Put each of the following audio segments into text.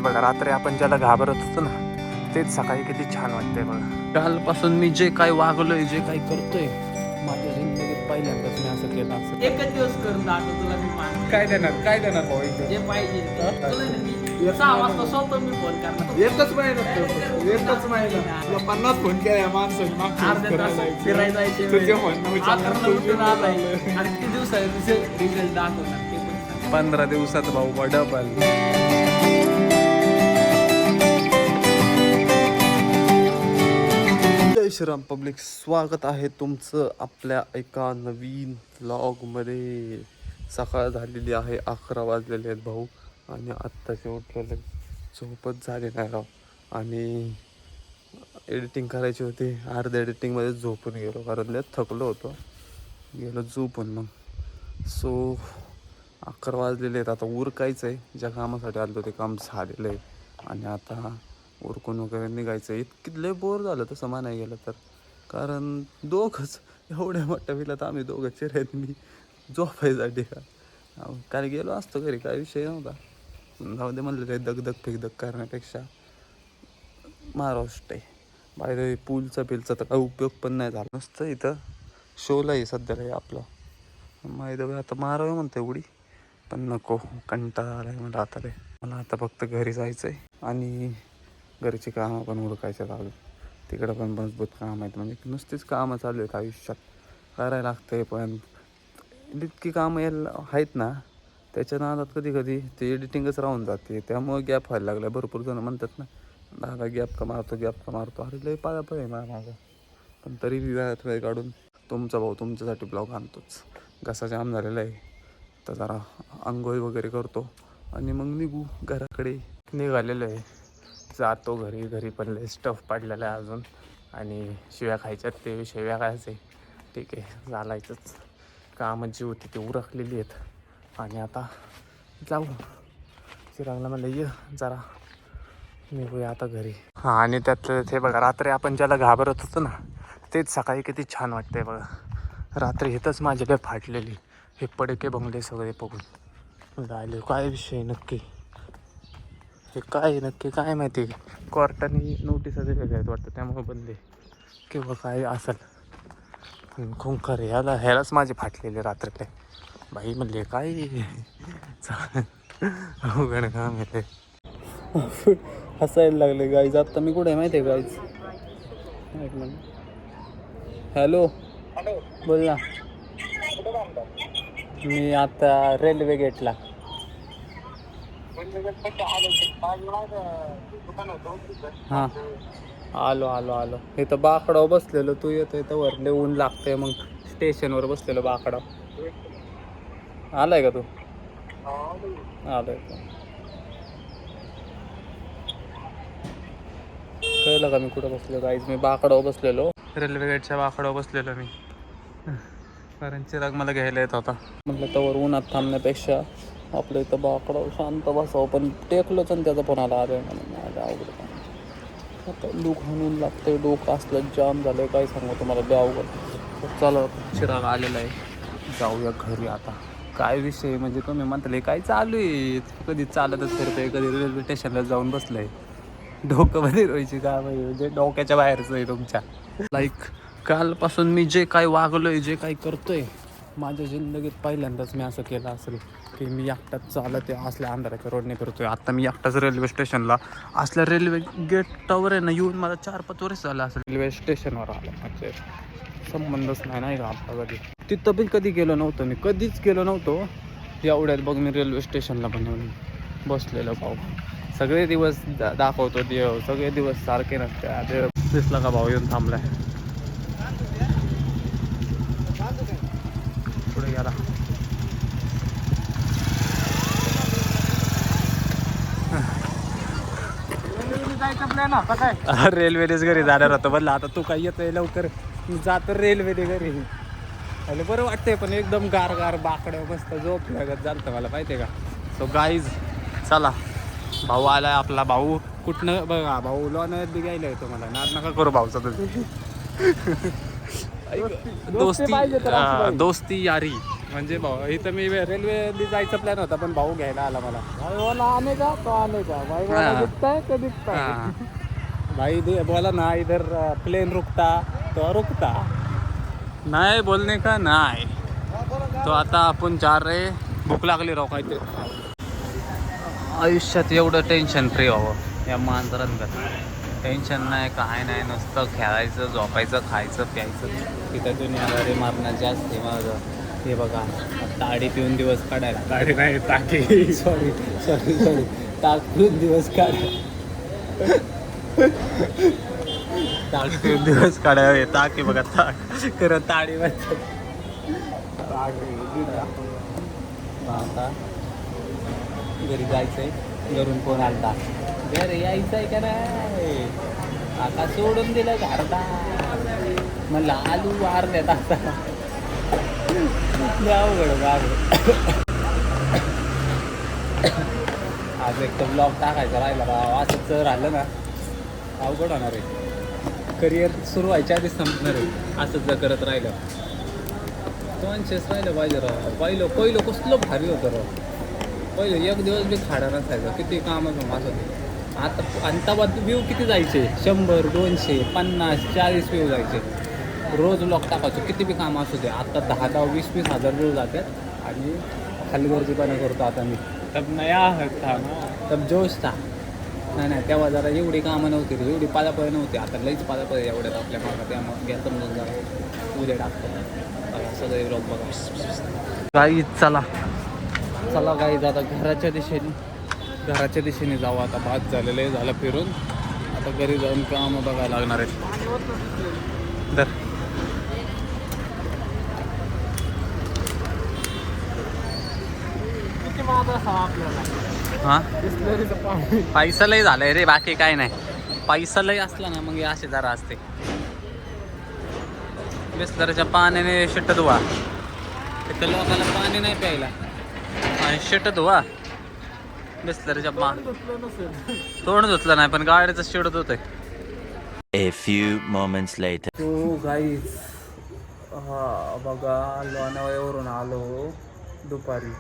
बघा रात्री आपण ज्याला घाबरत होतो ना तेच सकाळी किती छान वाटतंय बघा. कालपासून मी जे काही वागलोय जे काही करतोय माझ्या जिंदगीत पहिल्यांदाच मी असं केलं असं. एकच दिवस करून दाखव तुला मी मान. काय देणार भाऊ इथं? जे पाहिजे ते. तुला मी 6 वाजता स्वतः मी फोन करणार. एकच महिना तुला 50 फोन केला माणसाने अर्ध्या तासात फिरायला जायचे तुझे वेळ. फोन आता नव्हतं आलाय. आणि किती दिवस आहे तुझे रिझल्ट दाखवणार ते पण सांग. 15 दिवसात भाऊ डबल. जय श्रीराम पब्लिक, स्वागत आहे तुमचं आपल्या एका नवीन व्लॉगमध्ये. सकाळ झालेली आहे, 11 वाजलेले आहेत भाऊ आणि आत्ताचे उठलेले, झोपच झाले नाही राव. आणि एडिटिंग करायची होती, अर्ध्या एडिटिंगमध्ये झोपून गेलो कारण लय थकलो होतो, गेलो झोपून. मग 11 वाजलेले आहेत, आता उरकायचं आहे. ज्या कामासाठी आलो होते ते काम झालेलं आहे आणि आता उरकून वगैरे निघायचं. इतकी लय बोर झालं तसं म्हणाय गेलं तर, कारण दोघंच एवढ्या मोठ्या विलात आम्ही दोघं चिरायत मी झोपायसाठी काय गेलो असतो घरी, काय विषय नव्हता. जाऊ दे म्हणलं, दगदग फेकदग करण्यापेक्षा महाराष्ट्र आहे. बाहेर पूलचा पिलचा तर काही उपयोग पण नाही झाला. नुसतं इथं शोला आहे सध्याला आहे आपलं. माहिती आता मारावं म्हणतं एवढी, पण नको, कंटाळा आलाय मला आता. मला आता फक्त घरी जायचं आहे आणि घरची कामं पण उरकायचं चालू. तिकडं पण मजबूत काम आहेत, म्हणजे नुसतीच कामं चालू आहेत आयुष्यात, करायला लागतंय. पण इतकी कामं यायला आहेत ना, त्याच्या नादात कधी कधी ते एडिटिंगच राहून जाते. त्यामुळे गॅप व्हायला लागला. भरपूर जण म्हणतात ना, दादा गॅप का मारतो. अरे लय पाळापळ आहे माझं, पण तरी वेळात वेळ काढून तुमचा भाऊ तुमच्यासाठी ब्लॉग आणतोच. घसा जाम झालेला आहे, तर जरा आंघोळी वगैरे करतो आणि मग निघू घराकडे. निघालेलो आहे, जातो घरी पण लय स्टफ पडलेला आहे अजून आणि शिव्या खायच्यात, ते शिव्या खायचे. ठीक आहे, चालायचंच. कामं जी होती ती उरकलेली आहेत आणि आता जाऊ. चिरागला म्हणलं ये जरा, निघूया आता घरी. हां, आणि त्यातलं ते बघा रात्री आपण ज्याला घाबरत होतो ना तेच सकाळी किती छान वाटतंय बघा. रात्री इथंच माझे लय फाटलेली हे पडके बंगले सगळे बघून राहिले. काय विषय नक्की हे काय काय माहिती, कोर्टाने नोटीस दिलेल्या आहेत वाटतं, त्यामुळे बंद किंवा काय असेल. खुंकर ह्यालाच माझे फाटलेले रात्रीतले. बाई म्हणले काय अवघड काम आहे. हसायला लागले गाईज. आता मी कुठे आहे माहिती आहे गाईज? एक मिनिट. हॅलो बोल ना. मी आता रेल्वे गेटला. हां, आलो. इथं बाकडावर बसलेलो, तू येतो इथं वर ऊन लागतंय. मग स्टेशनवर बसलेलो बाकडावर. आलाय का तू? आलोय. कळलं का मी कुठं बसलो गाईज? मी बाकडावर बसलेलो, रेल्वे गेटच्या बाकडावर बसलेलो मी, कारण चिराग मला घ्यायला येत होता. म्हटलं तर उन्हात थांबण्यापेक्षा आपलं इथं बाकडावर शांत बसावं. पण टेकलोच आणि त्याचा फोन आला. अरे म्हणून माझ्या अवघड काम आता, लूक हाणून लागतंय, डोकं असलं जाम झालं काय सांगू तुम्हाला, लय अवघड. चला, चिराग आलेला आहे, जाऊया घरी आता. काय विषय म्हणजे तुम्ही म्हणताले काय चालू आहे? कधी चालतच फिरतोय, कधी रेल्वे स्टेशनला जाऊन बसलंय. डोकं मध्ये रोयची का म्हणजे डोक्याच्या बाहेरच आहे तुमच्या. कालपासून मी जे काही वागलोय जे काही करतोय माझ्या जिंदगीत पहिल्यांदाच मी असं केलं असेल की मी एकटाच चालत आहे, असल्या अंधाराच्या रोडने फिरतोय. आता मी एकटाच रेल्वे स्टेशनला असल्या रेल्वे गेटावर आहे ना येऊन मला 4-5 वर्ष झालं असं रेल्वे स्टेशनवर आलं. म्हणजे संबंधच नाही का आपला. कधी तिथं पण कधी गेलो नव्हतं मी, कधीच गेलो नव्हतो. एवढ्यात बघ मी रेल्वे स्टेशनला बनवून बसलेलो भाऊ. सगळे दिवस दाखवतो देव, सगळे दिवस सारखे नसते. दिसला का भाऊ येऊन थांबलाय पुढे गेला. रेल्वेनेच घरी जाणार होतं म्हणलं, आता तू काय येतोय लवकर, जातो रेल्वेने घरी. अरे बरं वाटतंय, पण एकदम गार बाकडं मस्त झोप लागत झालं मला माहिती आहे का. सो गाईज चला, भाऊ आलाय आपला. भाऊ कुठनं बघा, भाऊ लोणावळ्यात बी घ्यायला येतो मला. नाद नका करू भाऊचा तुझी. दोस्ती यारी. म्हणजे भाऊ इथं मी रेल्वे जायचा प्लॅन होता पण भाऊ घ्यायला आला मला. आने का तो आने का भाई वाला हाँ। दिखता है तो दिखता है. हाँ. भाई बोला ना इधर प्लेन रुकता तो रुकता नाही बोलणे का नाही. तो आता आपण चार रे भूक लागली राव काहीतरी. आयुष्यात एवढं टेन्शन फ्री व्हावं या मांजरांकडे. टेन्शन नाही काय नाही, नुसतं खेळायचं झोपायचं खायचं प्यायचं. तिथं दुनियादारी मारणं जास्त आहे माझं. हे बघा ताडी पिऊन दिवस काढायला. गाडी नाही टाकी. सॉरी सॉरी सॉरी ताक पिऊन दिवस काढायला. ताक पिऊन दिवस काढावे. ताक आहे बघा ताक खरं ताडी वाजत. आता घरी जायचंय. घरून फोन आलता घरी यायचंय का नाही. आता सोडून दिलं घरदा. म्हणलं आलू अर्ध्यात आता अवघड आज एक तर ब्लॉग टाकायचा राहिला बा. असंच राहिलं ना अवघड होणार आहे. करिअर सुरू व्हायच्या आधीच संपणार आहे असंच जर करत राहिलं. कॉन्शियस राहिलं पाहिजे राव. पहिलं कसलं भारी होतं राव. पहिलं एक दिवस बी खाडा नसायचं. किती कामं असं होते. आता आणि तेव्हा व्ह्यू किती जायचे 100 200 50 40 व्ह्यू जायचे. रोज ब्लॉग टाकायचो किती बी कामं असू दे. आता 10-20 हजार व्ह्यू जातात आणि हलगर्जीपणा करतो आता मी. तब नया था ना. तब जोश था. नाही तेव्हा जरा एवढी कामं नव्हती रे. एवढी पादापळ नव्हती. आता लईच पादापळ एवढ्यात आपल्या मागं. त्यामुळे घ्या समजून जरा उद्या टाकतो सगळे ब्लॉग बघा. काही चला काही आता घराच्या दिशेने जाऊ. आता बाद झालेलं आहे. झालं फिरून आता घरी जाऊन काम बघायला लागणार आहे. तर किती महाग असावा आपल्याला. हां बिस्लरीचं पाणी. पैसा लय झालंय रे बाकी काय नाही. पैसा लय असला ना मग असे जरा असते. बिस्लरीच्या पाण्याने शिट्ट धुवा. तिथं लोकांना पाणी नाही प्यायला आणि शिट्ट धुवा. बिस्लरीच्या तोंड धुतलं नाही पण गाडीचं शिडत होतंय. A few moments later. तो गाईज हा बघा लोणावळ्यावरून आलो दुपारी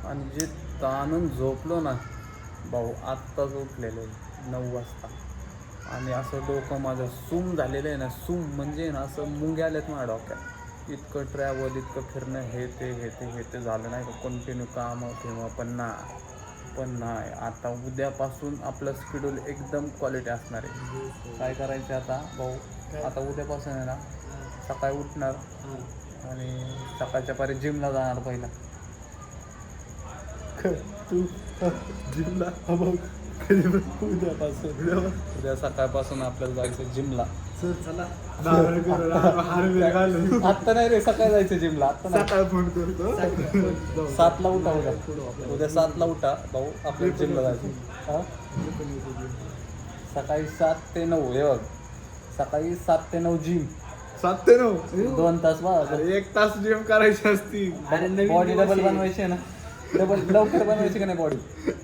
आणि जे ताणून झोपलो ना भाऊ आत्ताच उठलेलं आहे 9 वाजता. आणि असं डोकं माझं सूम झालेलं आहे ना. सूम म्हणजे ना असं मुंग्या आल्यात माझ्या डोक्यात. इतकं ट्रॅव्हल इतकं फिरणं हे ते झालं नाही का. कंटिन्यू कामं किंवा पण नाही. आता उद्यापासून आपलं शेड्यूल एकदम क्वालिटी असणार आहे. काय करायचं आता भाऊ. आता उद्यापासून आहे ना सकाळी उठणार आणि सकाळच्या पारी जिमला जाणार पहिला. तू जिमला उद्या सकाळपासून आपल्याला जायचं जिमला. चला आत्ता नाही रे सकाळी जायचं जिमला. आत्ता नाही. सकाळ फोन करतो. 7ला उठा. उद्या 7ला उठा भाऊ आपल्याला जिमला जायचं. हां सकाळी 7 ते 9 हे बघ. सकाळी 7 ते 9 जिम. 7 ते 9 2 तास बघ. 1 तास जिम करायची असती. बॉडी डबल बनवायची आहे ना. डबल लवकर बनवायची का नाही बॉडी.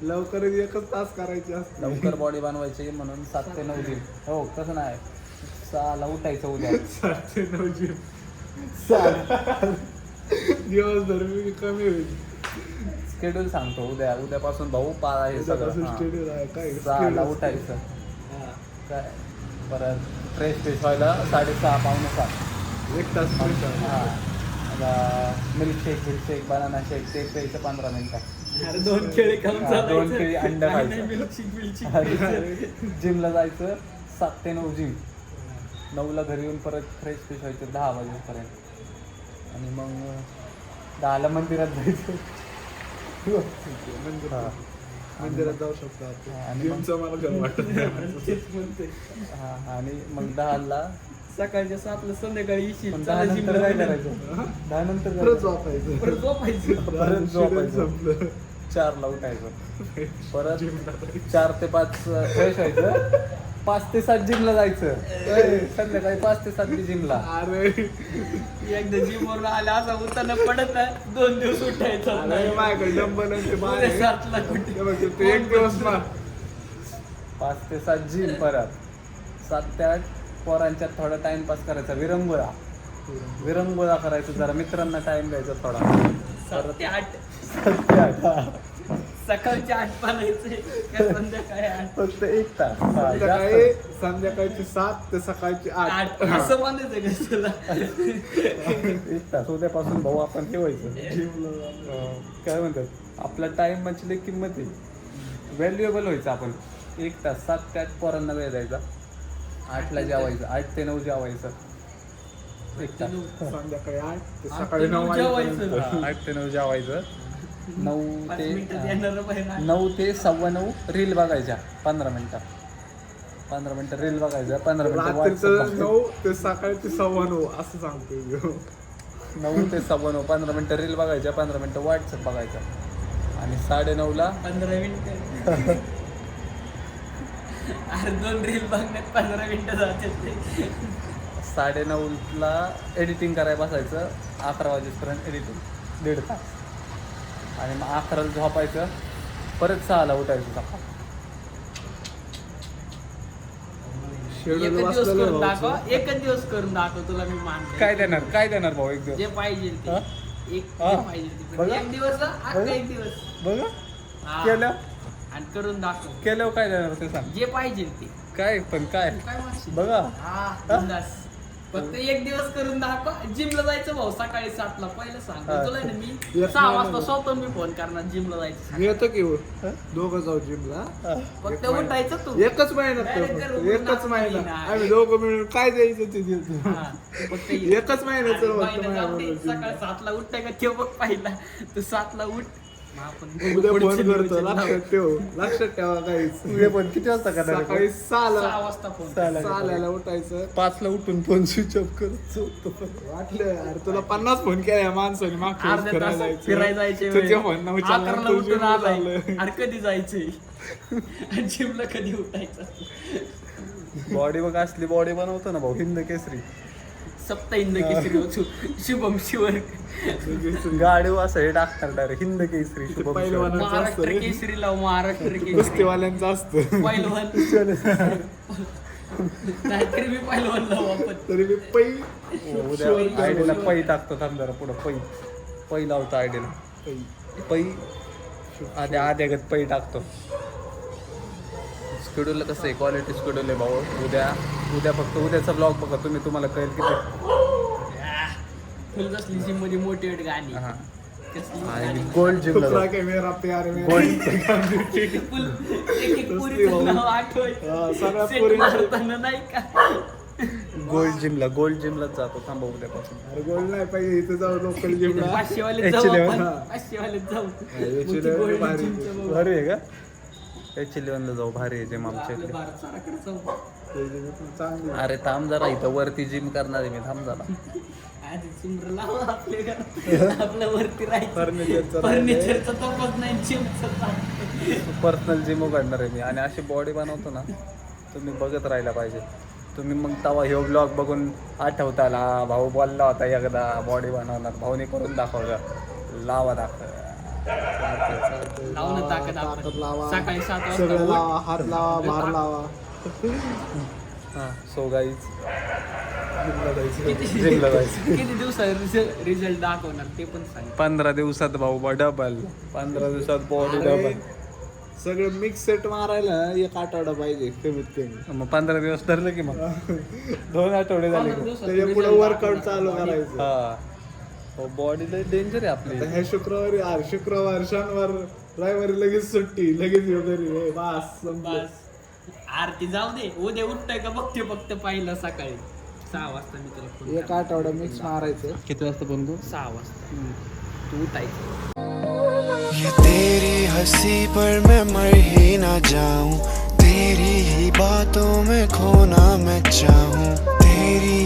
लवकर 1 तास करायची असते. लवकर बॉडी बनवायची म्हणून 7 ते 9 जिम. हो तसं नाही 6ला उठायचं उद्या. 7 ते 9 जिम. 6 दिवसभर मी कमी होईल. शेड्यूल सांगतो उद्यापासून भाऊ पाळा हे सगळं. शेड्यूल आहे काय. 6ला उठायचं काय परत फ्रेश व्हायला 6:30 पावणे 7. 1 तास हां मिल्कशेक बनाना शेक ते प्यायचं 15 मिनिटात. 2 केळी खाऊन 2 केळी अंडा खायचं. जिमला जायचं 7 ते 9 जिम. 9ला घरी येऊन परत फ्रेश व्हायचं 10 वाजेपर्यंत. आणि मग 10ला मंदिरात जायचं. मंदिरात जाऊ शकतो आपण. आणि मग जिमचं मला घर वाटत नाही. हां आणि मग 10ला सकाळच्या 7ला संध्याकाळी येशील. पण 10 नंतर काय करायचं. 10 नंतर परत झोपायचं. परत झोपायचं. परत झोपायचं. संपलं. 4ला उठायचं. परत 4 ते 5 फ्रेश व्हायचं. 5 ते 7 जिमला जायचं. संध्याकाळी 5 ते 7 जिमला. अरे एकदा जिमवरून आले असं उताना पडत नाही. 2 दिवस उठायचं अरे माझ्याकडे डंबल आणि ते बाहेर आहे. 7ला कुठे हे बघ, ते 1 दिवस मार. 5 ते 7 जिम. परत 7 ते 8 पोरांच्यात थोडा टाइमपास करायचा. विरंगुळा विरंगुळा करायचं जरा मित्रांना टाइम द्यायचा थोडा 7 ते 8 सकाळचे 8 पालायचे का संध्याकाळी 8 फक्त 1 तास हा, संध्याकाळी जास्त. संध्याकाळची 7 ते सकाळची 8 8 असं म्हणायचं का तुला 1 तास उद्यापासून भाऊ आपण ठेवायचं काय म्हणतात आपला टाइम म्हणजे किंमत आहे व्हॅल्युएबल व्हायचं आपण 1 तास 7 ते 8 पोरांना वेळ द्यायचा 8ला जेवायचं 8 ते 9 जेवायचं 1 तास संध्याकाळी 8 ते 8 सकाळी ते 9 9 जेवायचं. 8 ते 9 जेवायचं 9 5 ते मिनिटं देणार पाहिजे 9 ते 9:15 रील बघायच्या 15 मिनिटं 15 मिनिटं रील बघायच्या 15 मिनिटं रात्रीचं WhatsApp 9 ते सकाळची 9:15 असं सांगतोय मी. 9 ते 9:15 15 मिनिटं रील बघायच्या 15 मिनिटं व्हॉट्सअप बघायचं आणि 9:30ला 15 मिनिटं अरे 2 रील बघण्यात 15 मिनिटं जातात ते 9:30ला एडिटिंग करायला बसायचं 11 वाजेपर्यंत एडिटिंग 1.5 तास आणि मग 11ला झोपायचं परत 6ला उठायचं सकाळ शेड्यूल एकच दिवस वाचलेलं करून भाऊचं. दाखव एकच दिवस करून दाखव तुला मी मानते काय देणार भाऊ एक दिवस जे पाहिजे ते हा? एक हा? जे पाहिजे ते बघा. एक दिवस ना, अख्खा बघा. एक दिवस बघा हा. केलं आणि करून दाखव केल्यावर काय देणार ते सांग जे पाहिजे ते काय पण काय तू काय म्हणशील? बघा हा बिनधास्त. फक्त एक दिवस करून दाखव जिमला जायचं भाऊ सकाळी 7ला पहिलं सांग हा. तुला आहे ना मी एक 6 महिना वाजता स्वतः मी फोन करणार जिमला जायचं मी येतो की दोघं जाऊ जिमला फक्त उठायचं तू एकच महिन्यात Direct फक्त. करून एकच नाचता महिना येईना. आम्ही दोघं मिळून काय द्यायचं ते देतो. हा, फक्त एकच महिन्याचं अरे होतं महिना जाऊ दे, माझ्याबरोबर सकाळी 7ला उठताय का ते बघ पहिला तू 7ला उठ मग आपण उद्या फोन पुढचे करतो नियोजन लावू. लक्षात ठेवा काहीच उद्या पण किती वाजता करणार सकाळी 6ला 6 वाजता फोन 6ला उठायचं 5ला उठून फोन स्विच ऑफ करत झोपतो. वाटलं अरे तुला 50 फोन केला माणसाने मागच्या वेळेस अर्ध्या फिरायला तासात फिरायला जायचे तुझ्या फोन न उचलला, 11ला तू उठून जिमला आलाय चाललंय. अरे कधी जायचंय जिमला कधी उठायचं बॉडी बघ असली बॉडी बनवतो ना भाऊ हिंद केसरी सप्ताह हिंद केसरी होतो शुभम शिवर गाडीवर असं हे टाकणार डायरेक्ट हिंद केसरी शुभम पहिलवान. शिवाय. महाराष्ट्र केसरी लाव महाराष्ट्र केसरी कुस्तीवाल्यांचं असतं पहिलवान नाहीतरी मी पहिलवान लावू आपण तरी मी पै उद्या आयडीला पै टाकतो थांब जरा पुढं पै लावतो आयडीला पै आद्यागत पै टाकतो शेड्यूल कसं आहे क्वालिटी शेड्यूल आहे भाऊ उद्या फक्त उद्याचा ब्लॉग बघा तुम्हाला कळेल किती फुल कसली जिम मध्ये मोटिवेट गाणी हा कसली आणि गाणी. गोल्ड जिमला तुला काय मेरा प्यार मेरा गोल्ड फुल एक पुरीचं नाव आठवायचं. हा, सगळ्या सेट पोरींचं. मारताना नाही का गोल्ड जिमलाच जातो थांबा उद्यापासून अरे गोल्ड नाही पाहिजे इथे जाऊ लोकल जिमला 500वाले H11. जाऊ आपण 500वाले जाऊ H11 मग ती गोल्ड भारी. जिमचं बघू. भारी आहे का H11 ला जाऊ भारी आहे जिम आमच्या आपलं इकडे भारत सरकारकडे जाऊ चांगली अरे थांब जरा इथं वरती जिम करणार आहे मी थांब जरा आधी चिमर लावा आपल्या घरात आपल्या वरती राहायचं फर्निचरचं फर्निचरचं तपास नाही जिमचं पर्सनल जिम उघडणार आहे मी आणि अशी बॉडी बनवतो ना तुम्ही बघत राहायला पाहिजे तुम्ही मग तेव्हा ह्यो ब्लॉग बघून आठवताला भाऊ बोलला होता एकदा बॉडी बनवणार भाऊने करून दाखवलं लावा दाखव लावून टाकत आपण ताकद लावा सकाळी 7 सगळं वाजता लावा हात लावा भार लावा हां सो गाईज जिमला जायचं. जिमला जायचं किती दिवसात रिझल्ट दाखवणार ते पण सांग 15 दिवसात भाऊ डबल 15 दिवसात बॉडी अरे, डबल सगळं मिक्स सेट मारायला एक आठवडा पाहिजे कमीत कमी मग 15 दिवस धरलं की मग 2 आठवडे झाले की. त्याच्या पुढे वर्कआउट चालू करायचं हा बॉडी लय डेंजर आहे आपली आता ह्या शुक्रवार शनिवार रविवारी लगेच सुट्टी लगेच वगैरे बस संपलं. बस आरती जाऊ दे उद्या उठताय का बघते फक्त पाहिलं सकाळी 6 वाजता मी तुला फोन एक आठवडा मिक्स मारायचं किती वाजता फोन करू 6 वाजता तू उठायचं ये तेरी हंसी पर मैं मर ही ना जाऊं तेरी ही बातों में खोना मैं चाहूं तेरी